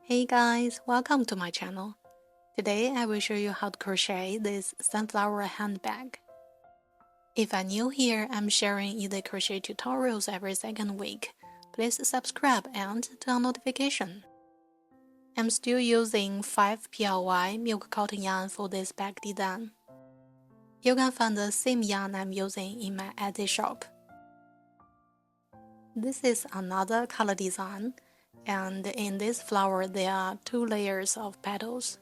Hey guys, welcome to my channel. Today I will show you how to crochet this sunflower handbag. If you're new here, I'm sharing easy crochet tutorials every second week. Please subscribe and turn on notification. I'm still using 5 PLY milk cotton yarn for this bag design. You can find the same yarn I'm using in my Etsy shop. This is another color design, and in this flower there are 2 layers of petals.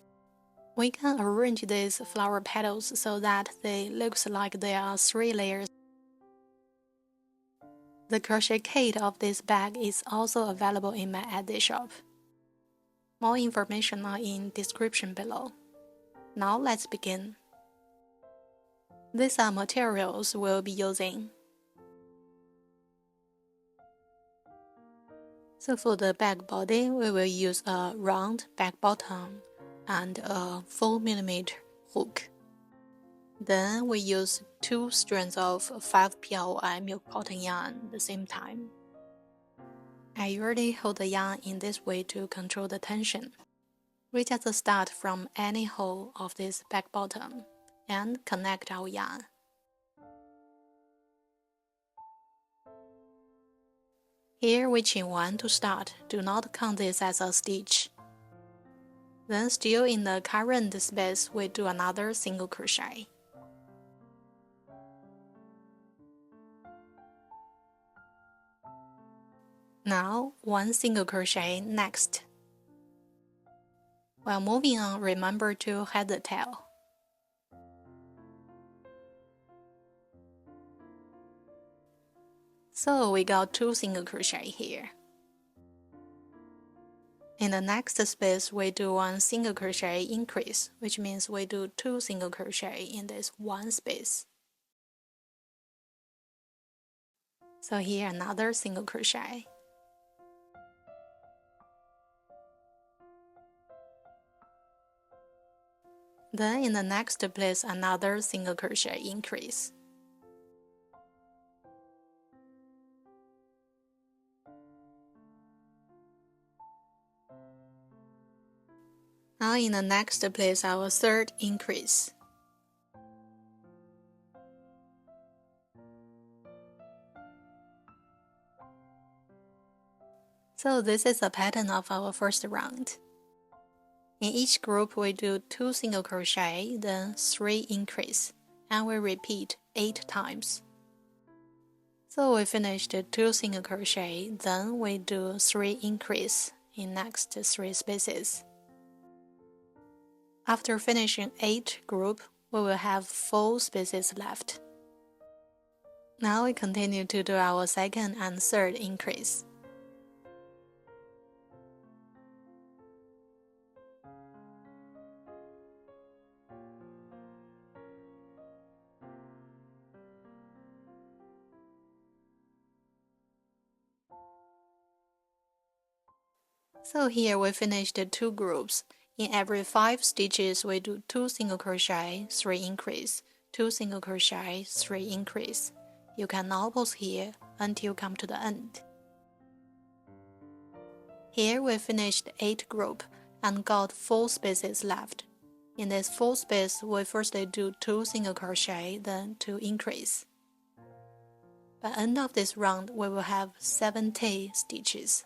We can arrange these flower petals so that they look like there are 3 layers. The crochet kit of this bag is also available in my Etsy shop. More information are in description below. Now let's begin. These are materials we'll be using. So for the bag body, we will use a round bag bottom and a 4mm hook. Then we use 2 strands of 5 PLY milk cotton yarn at the same time. I usually hold the yarn in this way to control the tension. We just start from any hole of this bag bottom and connect our yarn. Here we chain 1 to start, do not count this as a stitch. Then still in the current space, we do another single crochet. Now 1 single crochet next. While moving on, remember to head the tail. So we got 2 single crochet here. In the next space, we do 1 single crochet increase, which means we do 2 single crochet in this 1 space. So here another single crochet. Then in the next place, another single crochet increase. Now in the next place, our 3rd increase. So this is the pattern of our first round. In each group, we do 2 single crochet, then 3 increase, and we repeat 8 times. So we finished 2 single crochet, then we do 3 increase in next 3 spaces. After finishing 8 group, we will have 4 spaces left. Now we continue to do our 2nd and 3rd increase. So here we finished 2 groups. In every 5 stitches, we do 2 single crochet, 3 increase, 2 single crochet, 3 increase. You can now pause here until you come to the end. Here we finished 8 group and got 4 spaces left. In this 4th space, we first do 2 single crochet, then 2 increase. By the end of this round, we will have 70 stitches.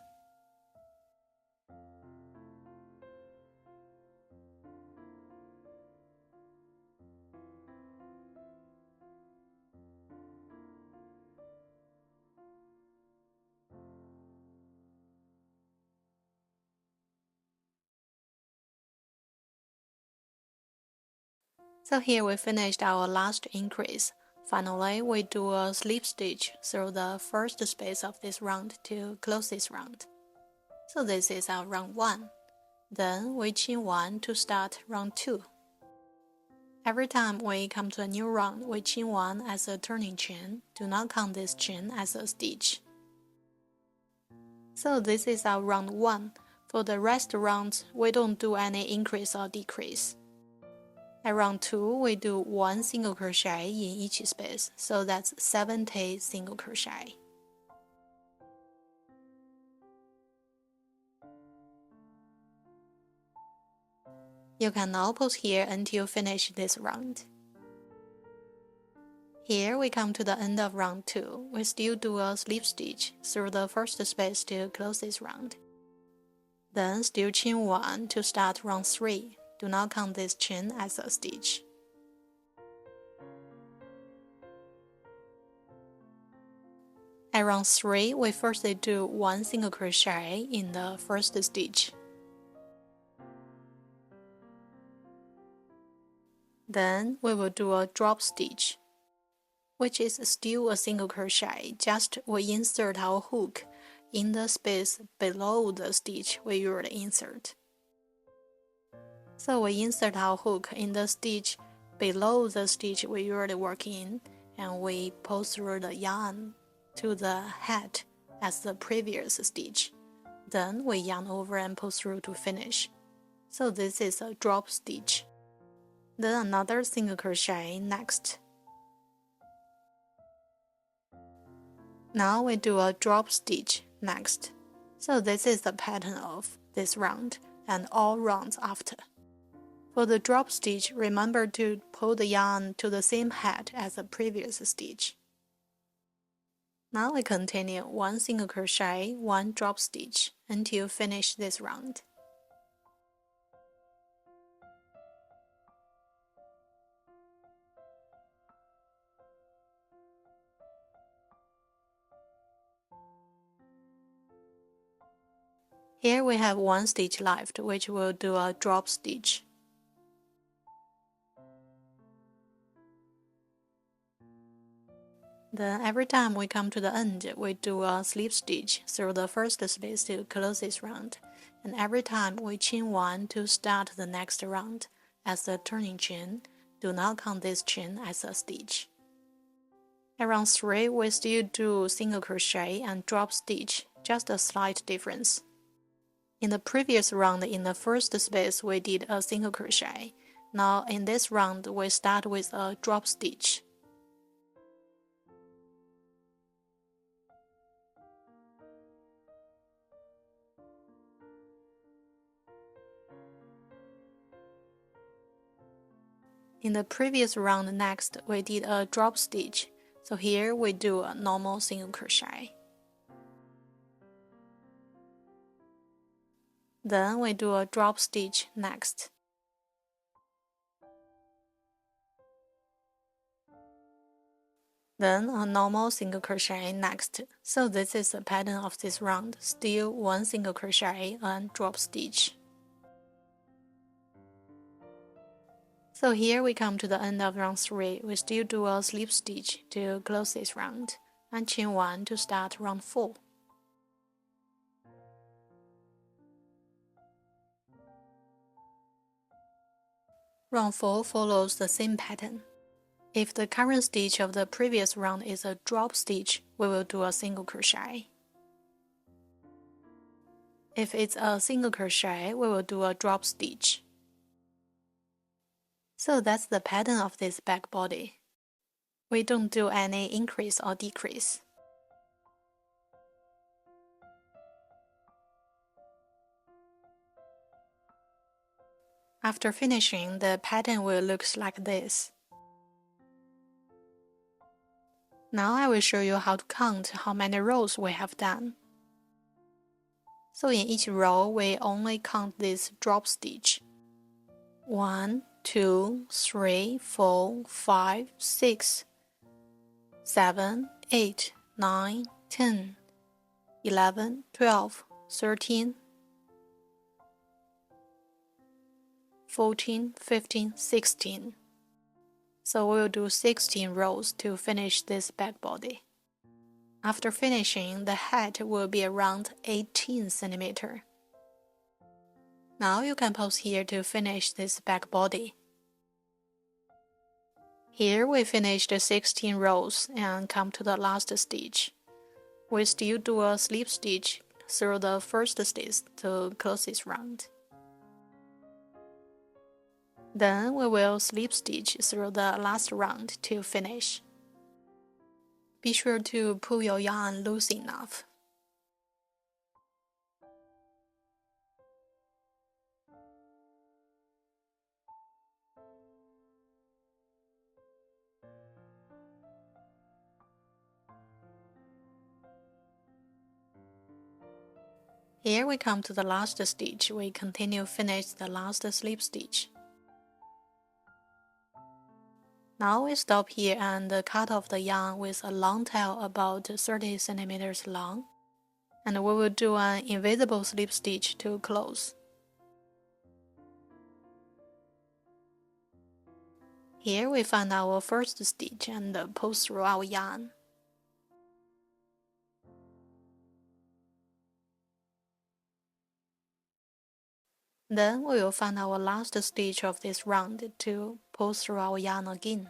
So here we finished our last increase. Finally, we do a slip stitch through the first space of this round to close this round. So this is our round 1. Then we chain 1 to start round 2. Every time we come to a new round, we chain 1 as a turning chain. Do not count this chain as a stitch. So this is our round 1. For the rest rounds, we don't do any increase or decrease. At round 2, we do 1 single crochet in each space, so that's 70 single crochet. You can now pause here until finish this round. Here we come to the end of round 2. We still do a slip stitch through the first space to close this round. Then still chain 1 to start round 3. Do not count this chain as a stitch. At round 3, we firstly do 1 single crochet in the first stitch. Then we will do a drop stitch, which is still a single crochet, just we insert our hook in the space below the stitch we usually insert. So we insert our hook in the stitch below the stitch we usually work in, and we pull through the yarn to the head as the previous stitch. Then we yarn over and pull through to finish. So this is a drop stitch. Then another single crochet next. Now we do a drop stitch next. So this is the pattern of this round and all rounds after. For the drop stitch, remember to pull the yarn to the same head as the previous stitch. Now we continue 1 single crochet, 1 drop stitch until finish this round. Here we have 1 stitch left, which will do a drop stitch. Then every time we come to the end, we do a slip stitch through the first space to close this round, and every time we chain 1 to start the next round as a turning chain. Do not count this chain as a stitch. At round 3, we still do single crochet and drop stitch, just a slight difference. In the previous round, in the first space, we did a single crochet. Now in this round, we start with a drop stitch. In the previous round next, we did a drop stitch, so here we do a normal single crochet. Then we do a drop stitch next. Then a normal single crochet next. So this is the pattern of this round, still 1 single crochet and drop stitch. So here we come to the end of round 3. We still do a slip stitch to close this round, and chain 1 to start round 4. Round 4 follows the same pattern. If the current stitch of the previous round is a drop stitch, we will do a single crochet. If it's a single crochet, we will do a drop stitch. So that's the pattern of this back body. We don't do any increase or decrease. After finishing, the pattern will look like this. Now I will show you how to count how many rows we have done. So in each row, we only count this drop stitch. 1, 2, 3, 4, 5, 6, 7, 8, 9, 10, 11, 12, 13, 14, 15, 16. So we'll do 16 rows to finish this back body. After finishing, the head will be around 18 centimeters. Now you can pause here to finish this back body. Here we finished 16 rows and come to the last stitch. We still do a slip stitch through the first stitch to close this round. Then we will slip stitch through the last round to finish. Be sure to pull your yarn loose enough. Here we come to the last stitch. We continue finish the last slip stitch. Now we stop here and cut off the yarn with a long tail about 30 centimeters long, and we will do an invisible slip stitch to close. Here we find our first stitch and pull through our yarn. Then we will find our last stitch of this round to pull through our yarn again.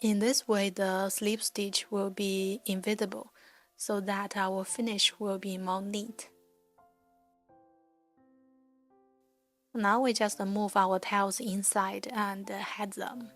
In this way, the slip stitch will be invisible, so that our finish will be more neat. Now we just move our tails inside and head them.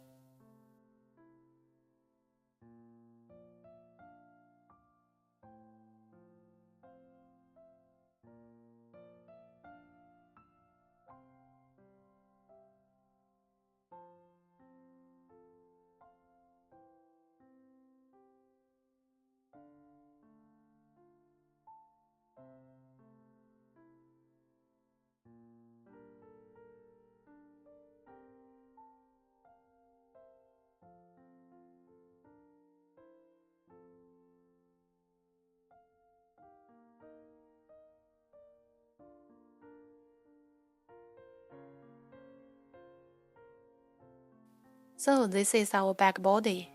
So this is our back body.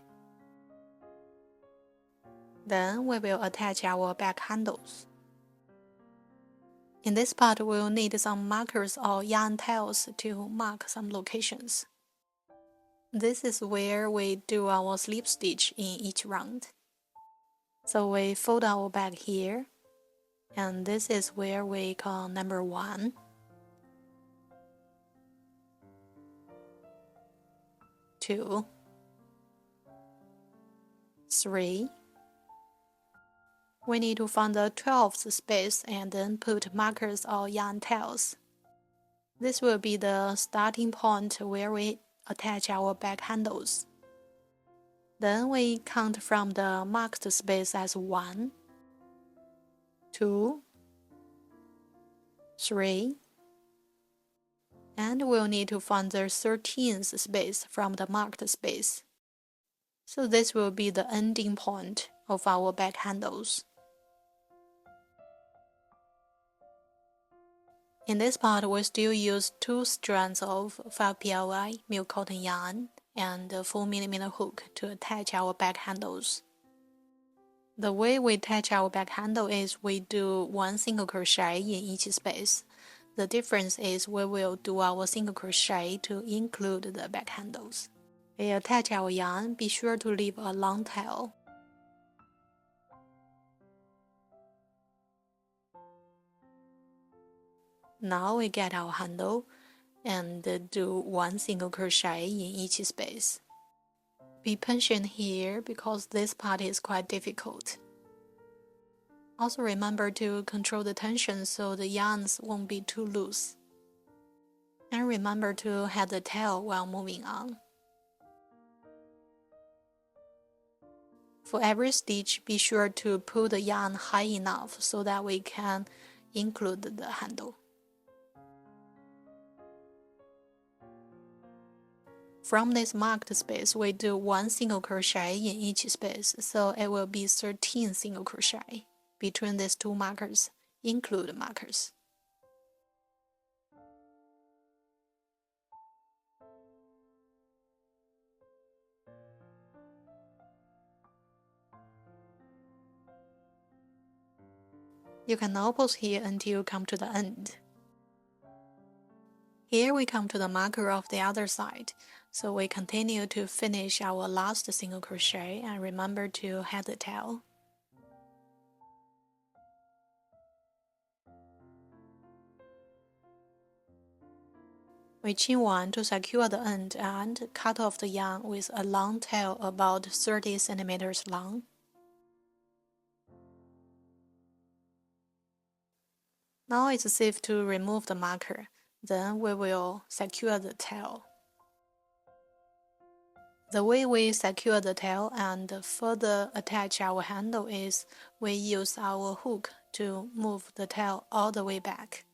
Then we will attach our back handles. In this part, we will need some markers or yarn tails to mark some locations. This is where we do our slip stitch in each round. So we fold our bag here, and this is where we call number 1, 2, 3. We need to find the 12th space and then put markers or yarn tails. This will be the starting point where we attach our back handles. Then we count from the marked space as 1, 2, 3, and we'll need to find the 13th space from the marked space. So this will be the ending point of our back handles. In this part, we still use 2 strands of 5 ply milk cotton yarn and a 4mm hook to attach our back handles. The way we attach our back handle is we do 1 single crochet in each space. The difference is we will do our single crochet to include the back handles. We attach our yarn, be sure to leave a long tail. Now we get our handle and do 1 single crochet in each space. Be patient here because this part is quite difficult. Also remember to control the tension so the yarns won't be too loose. And remember to head the tail while moving on. For every stitch, be sure to pull the yarn high enough so that we can include the handle. From this marked space, we do 1 single crochet in each space, so it will be 13 single crochet between these 2 markers, include markers. You can now pause here until you come to the end. Here we come to the marker of the other side, so we continue to finish our last single crochet and remember to head the tail. We chain 1 to secure the end and cut off the yarn with a long tail about 30 centimeters long. Now it's safe to remove the marker. Then we will secure the tail. The way we secure the tail and further attach our handle is we use our hook to move the tail all the way back.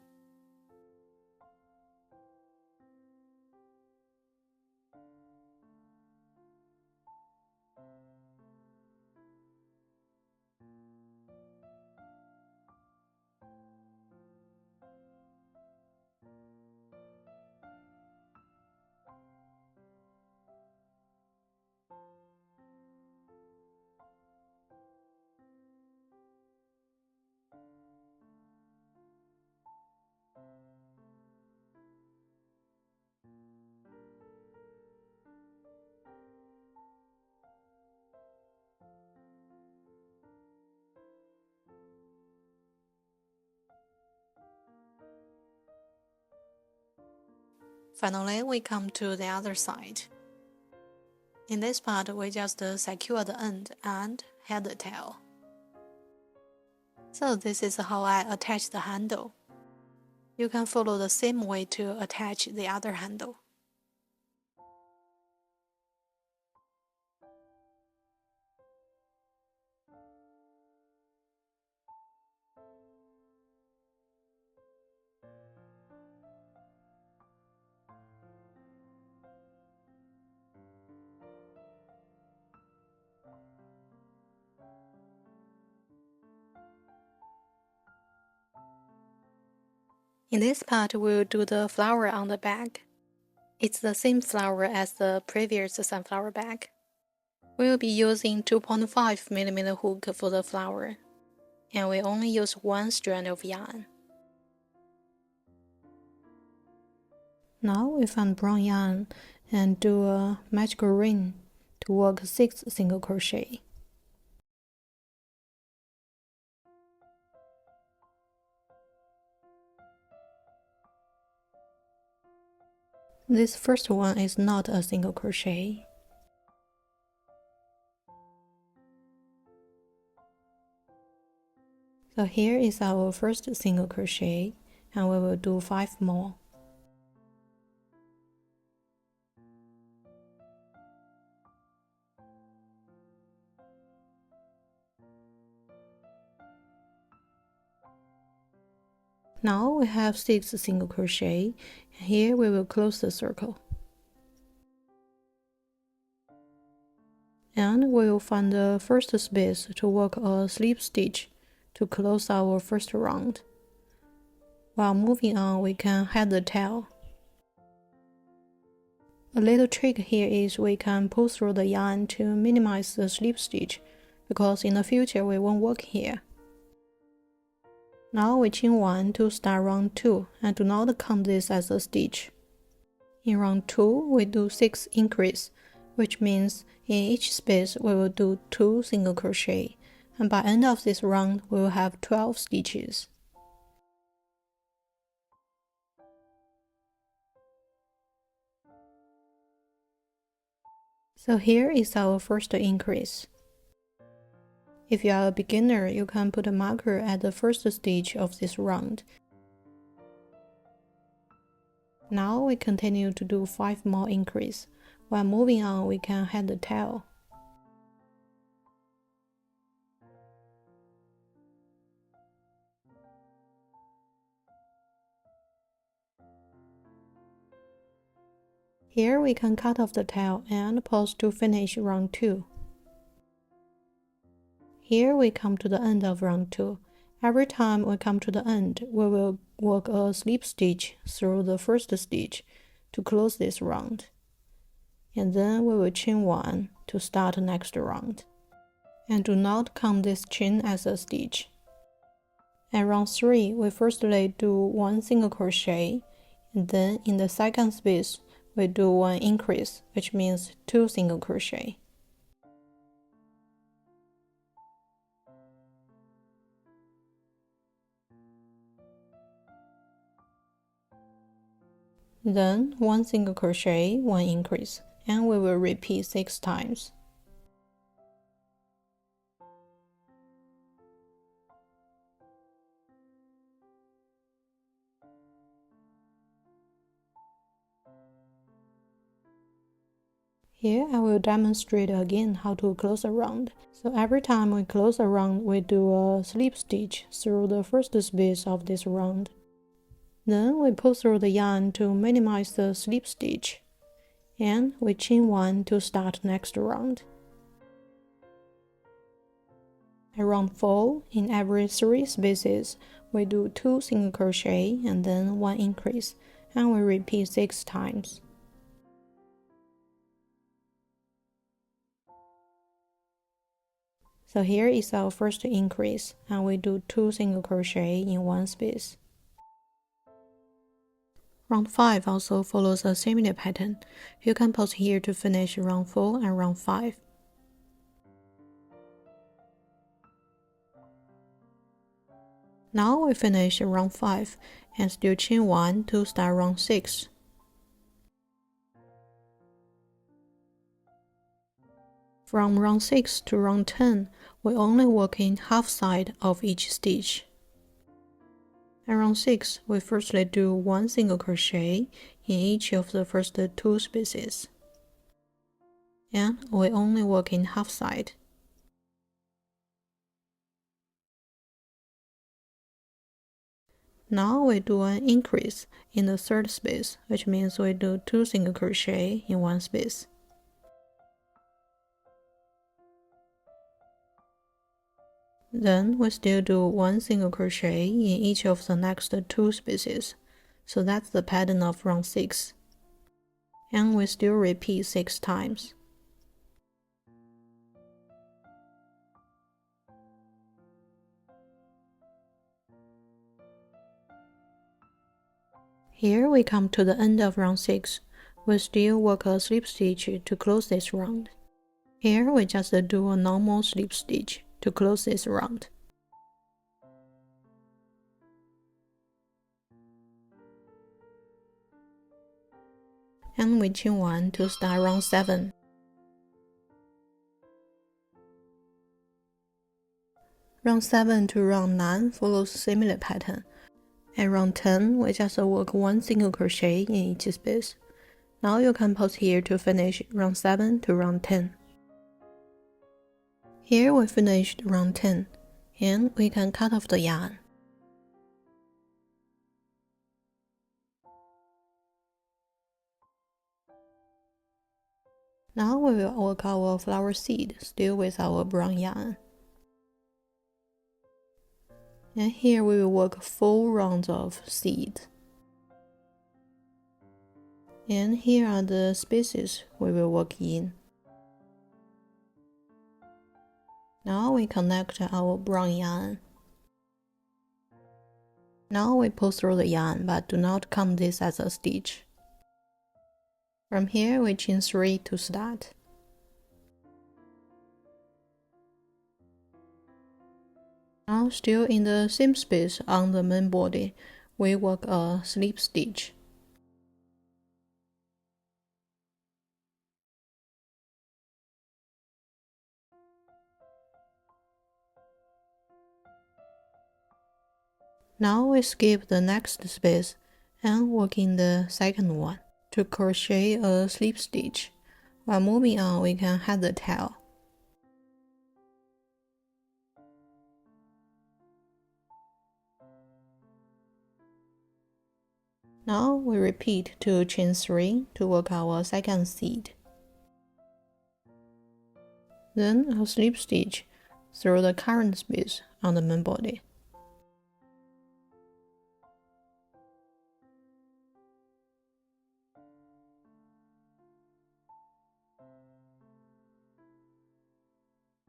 Finally, we come to the other side. In this part, we just secure the end and head the tail. So this is how I attach the handle. You can follow the same way to attach the other handle. In this part, we'll do the flower on the bag. It's the same flower as the previous sunflower bag. We'll be using 2.5mm hook for the flower, and we only use one strand of yarn. Now we find brown yarn and do a magical ring to work 6 single crochet. This first one is not a single crochet. So here is our first single crochet, and we will do 5 more. Now we have 6 single crochet, and here we will close the circle. And we will find the first space to work a slip stitch to close our first round. While moving on, we can head the tail. A little trick here is we can pull through the yarn to minimize the slip stitch, because in the future we won't work here. Now we chain 1 to start round 2 and do not count this as a stitch. In round 2, we do 6 increase, which means in each space we will do 2 single crochet, and by end of this round we will have 12 stitches. So here is our first increase. If you are a beginner, you can put a marker at the first stitch of this round. Now we continue to do 5 more increase. While moving on, we can head the tail. Here we can cut off the tail and pause to finish round 2. Here we come to the end of round 2. Every time we come to the end, we will work a slip stitch through the first stitch to close this round. And then we will chain 1 to start the next round. And do not count this chain as a stitch. At round 3, we firstly do 1 single crochet, and then in the second space, we do 1 increase, which means 2 single crochet. Then 1 single crochet, 1 increase, and we will repeat 6 times. Here I will demonstrate again how to close a round. So every time we close a round, we do a slip stitch through the first space of this round. Then we pull through the yarn to minimize the slip stitch, and we chain 1 to start next round. At round 4, in every 3 spaces, we do 2 single crochet and then 1 increase, and we repeat 6 times. So here is our first increase, and we do 2 single crochet in 1 space. Round 5 also follows a similar pattern. You can pause here to finish round 4 and round 5. Now we finish round 5 and still chain 1 to start round 6. From round 6 to round 10, we only work in half side of each stitch. At round 6, we firstly do 1 single crochet in each of the first 2 spaces. And we only work in half side. Now we do an increase in the 3rd space, which means we do 2 single crochet in 1 space. Then we still do 1 single crochet in each of the next 2 spaces, so that's the pattern of round 6. And we still repeat 6 times. Here we come to the end of round 6. We still work a slip stitch to close this round. Here we just do a normal slip stitch to close this round. And we chain 1 to start round 7. Round 7 to round 9 follows similar pattern. At round 10, we just work 1 single crochet in each space. Now you can pause here to finish round 7 to round 10. Here we finished round 10, and we can cut off the yarn. Now we will work our flower seed, still with our brown yarn. And here we will work 4 rounds of seed. And here are the spaces we will work in. Now we connect our brown yarn. Now we pull through the yarn, but do not count this as a stitch. From here we chain 3 to start. Now still in the same space on the main body, we work a slip stitch. Now we skip the next space and work in the second one to crochet a slip stitch. While moving on, we can hide the tail. Now we repeat to chain 3 to work our second seed. Then a slip stitch through the current space on the main body.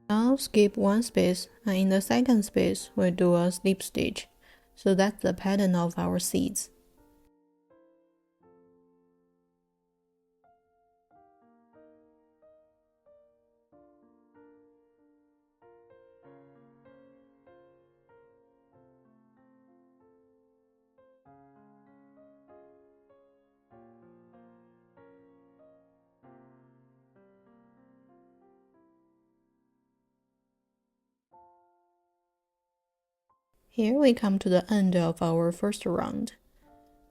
Now skip 1 space, and in the second space we do a slip stitch. So that's the pattern of our seeds. Here we come to the end of our first round.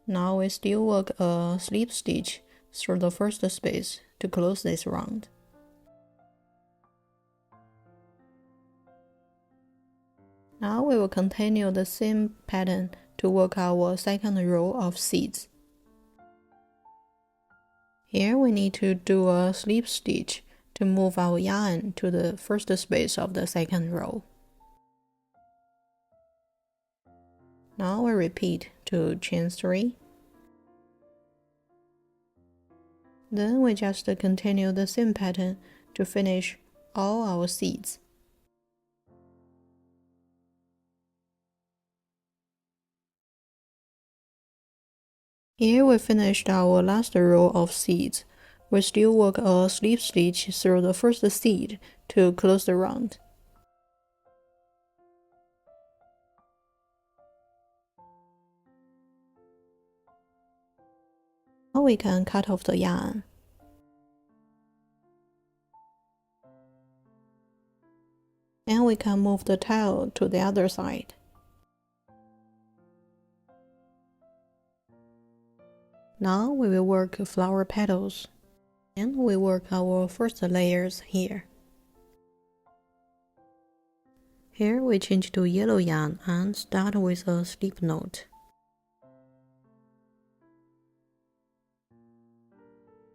Now we still work a slip stitch through the first space to close this round. Now we will continue the same pattern to work our second row of seeds. Here we need to do a slip stitch to move our yarn to the first space of the second row. Now we repeat to chain 3. Then we just continue the same pattern to finish all our seeds. Here we finished our last row of seeds. We still work a slip stitch through the first seed to close the round. Now we can cut off the yarn. And we can move the tail to the other side. Now we will work flower petals, and we work our first layers here. Here we change to yellow yarn and start with a slip knot.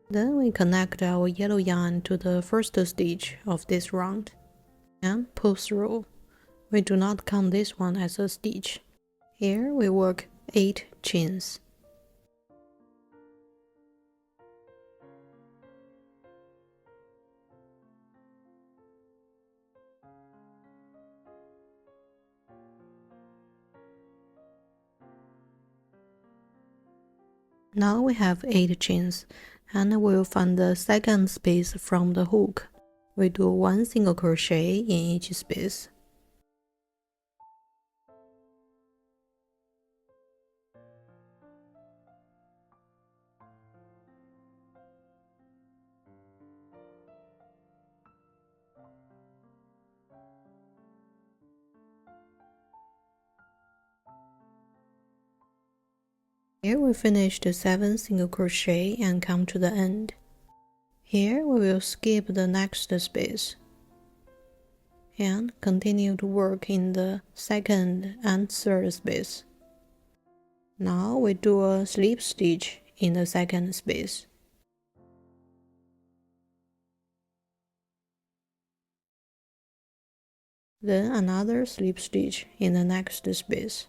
Then we connect our yellow yarn to the first stitch of this round and pull through. We do not count this one as a stitch. Here we work 8 chains. Now we have 8 chains, and we'll find the second space from the hook. We do 1 single crochet in each space. Here we finish the 7 single crochet and come to the end. Here we will skip the next space and continue to work in the second and third space. Now we do a slip stitch in the second space. Then another slip stitch in the next space.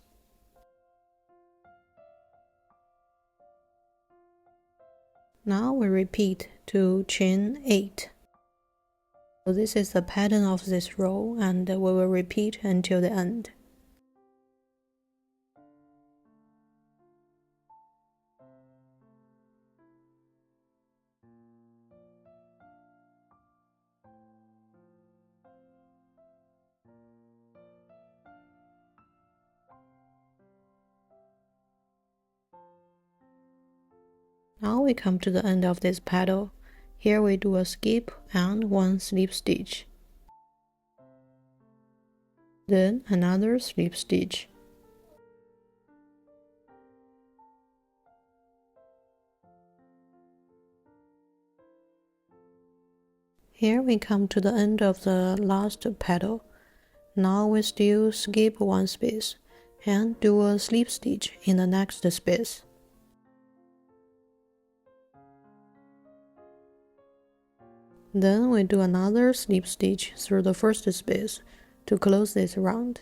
Now we repeat to chain 8. So this is the pattern of this row, and we will repeat until the end. Now we come to the end of this petal. Here we do a skip and 1 slip stitch. Then another slip stitch. Here we come to the end of the last petal. Now we still skip 1 space and do a slip stitch in the next space. Then we do another slip stitch through the first space to close this round.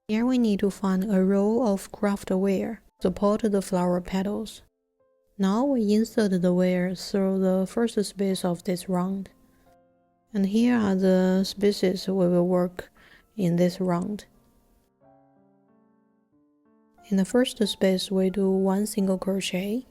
Here we need to find a row of craft wire to support the flower petals. Now we insert the wire through the first space of this round. And here are the spaces we will work in this round. In the first space, we do 1 single crochet.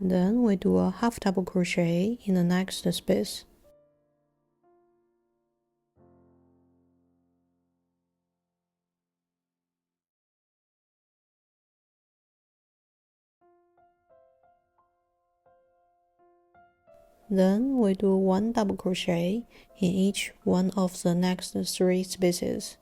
Then we do a half double crochet in the next space. Then we do 1 double crochet in each one of the next 3 spaces.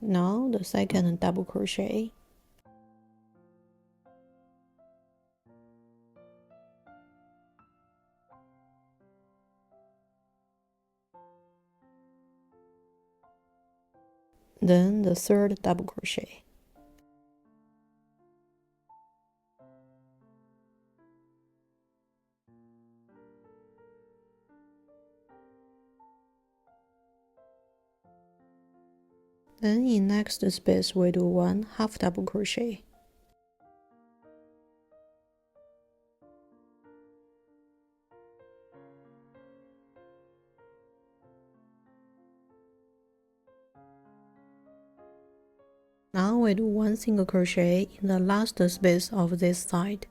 Now the second double crochet. Then the third double crochet. Then in next space we do 1 half double crochet. Now we do 1 single crochet in the last space of this side.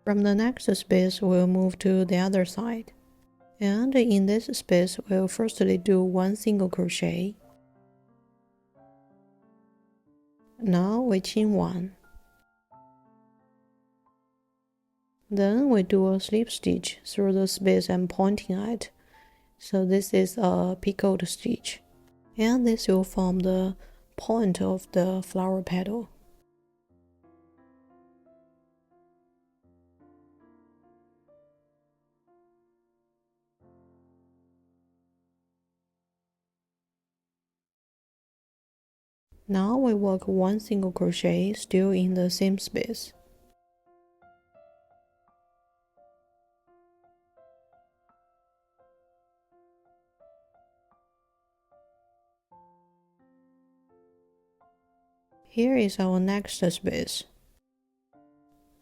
From the next space, we'll move to the other side. And in this space, we'll firstly do 1 single crochet. Now we chain 1. Then we do a slip stitch through the space I'm pointing at. So this is a picot stitch. And this will form the point of the flower petal. Now we work 1 single crochet still in the same space. Here is our next space.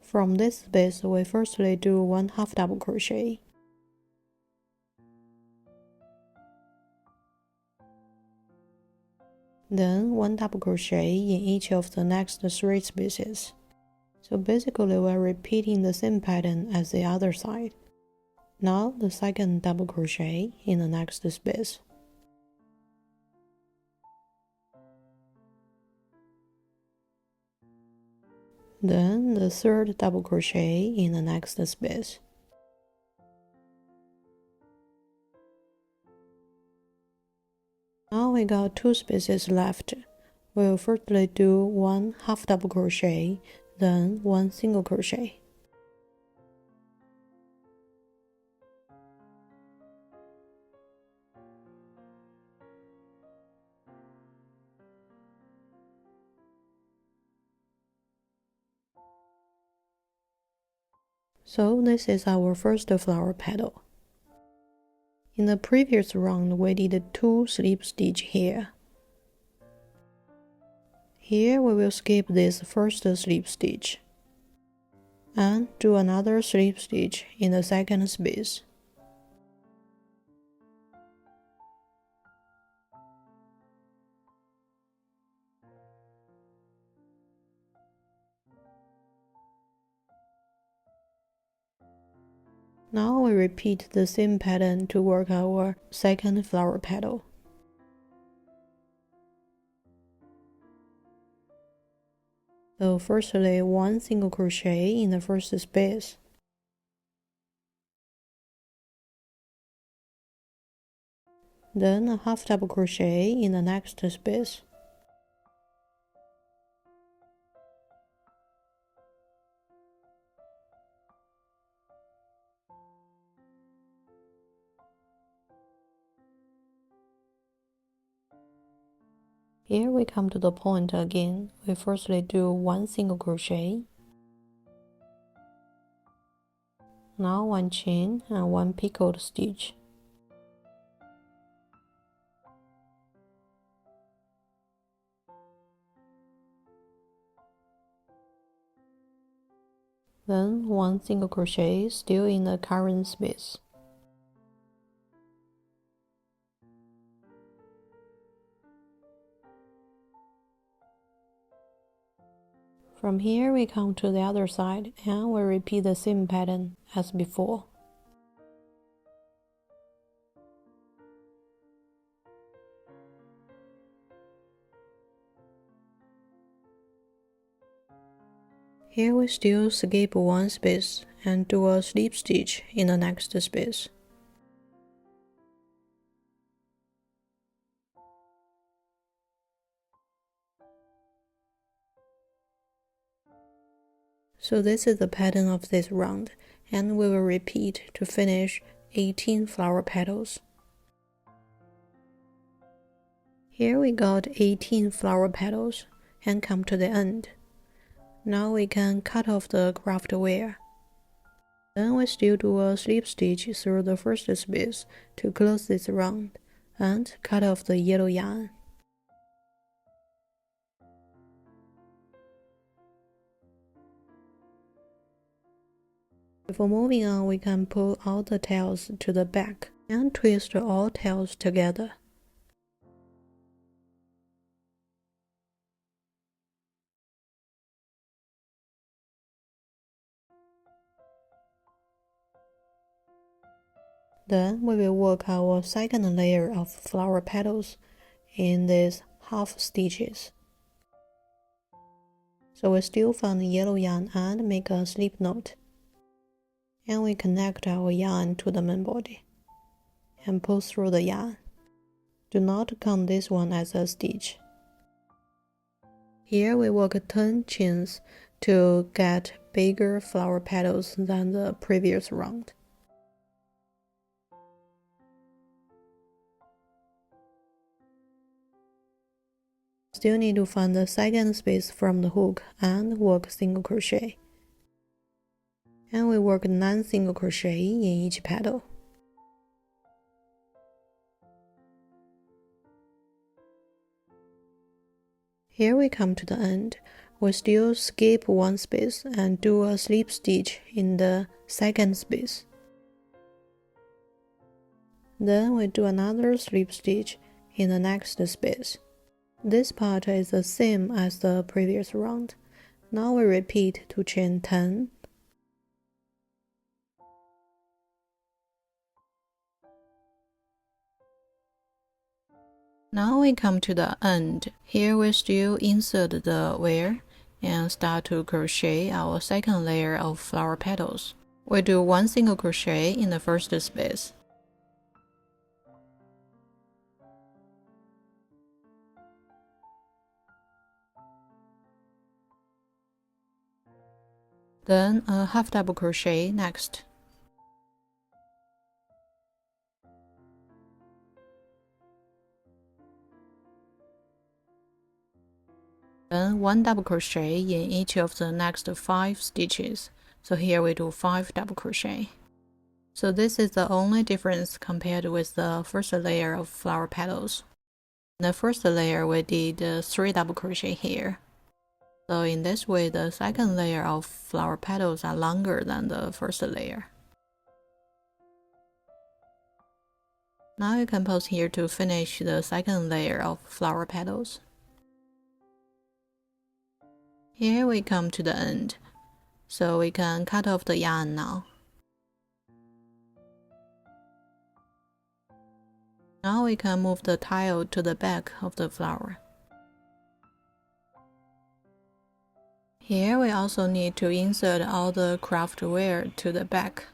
From this space, we firstly do 1 half double crochet. Then 1 double crochet in each of the next 3 spaces. So basically we're repeating the same pattern as the other side. Now the second double crochet in the next space. Then the third double crochet in the next space. Now we got 2 spaces left. We'll firstly do 1 half double crochet, then 1 single crochet. So this is our first flower petal. In the previous round, we did 2 slip stitch here. Here we will skip this first slip stitch and do another slip stitch in the second space. Now we repeat the same pattern to work our second flower petal. So firstly 1 single crochet in the first space. Then a half double crochet in the next space. Here we come to the point again. We firstly do 1 single crochet. Now 1 chain and 1 picot stitch. Then 1 single crochet still in the current space. From here we come to the other side and we repeat the same pattern as before. Here we still skip one space and do a slip stitch in the next space. So this is the pattern of this round, and we will repeat to finish 18 flower petals. Here we got 18 flower petals and come to the end. Now we can cut off the craft wire. Then we still do a slip stitch through the first space to close this round and cut off the yellow yarn. Before moving on, we can pull all the tails to the back and twist all tails together. Then we will work our second layer of flower petals in these half stitches. So we still find the yellow yarn and make a slip knot. And we connect our yarn to the main body and pull through the yarn. Do not count this one as a stitch. Here we work 10 chains to get bigger flower petals than the previous round. Still need to find the second space from the hook and work single crochet. And we work 9 single crochet in each petal. Here we come to the end. We still skip one space and do a slip stitch in the second space. Then we do another slip stitch in the next space. This part is the same as the previous round. Now we repeat to chain 10. Now we come to the end. Here we still insert the wire and start to crochet our second layer of flower petals. We do 1 single crochet in the first space. Then a half double crochet next. Then 1 double crochet in each of the next 5 stitches. So here we do 5 double crochet. So this is the only difference compared with the first layer of flower petals. In the first layer we did 3 double crochet here. So in this way, the second layer of flower petals are longer than the first layer. Now you can pause here to finish the second layer of flower petals. Here we come to the end, so we can cut off the yarn now. Now we can move the tile to the back of the flower. Here we also need to insert all the craft wire to the back.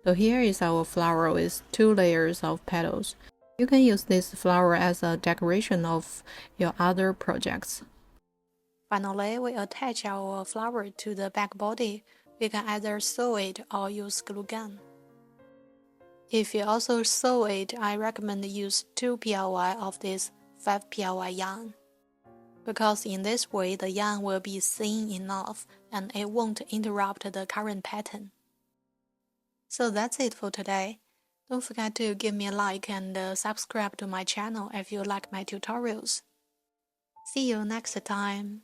So here is our flower with 2 layers of petals. You can use this flower as a decoration of your other projects. Finally, we attach our flower to the back body. We can either sew it or use glue gun. If you also sew it, I recommend use 2 PLY of this 5 PLY yarn, because in this way the yarn will be thin enough and it won't interrupt the current pattern. So that's it for today. Don't forget to give me a like and subscribe to my channel if you like my tutorials. See you next time.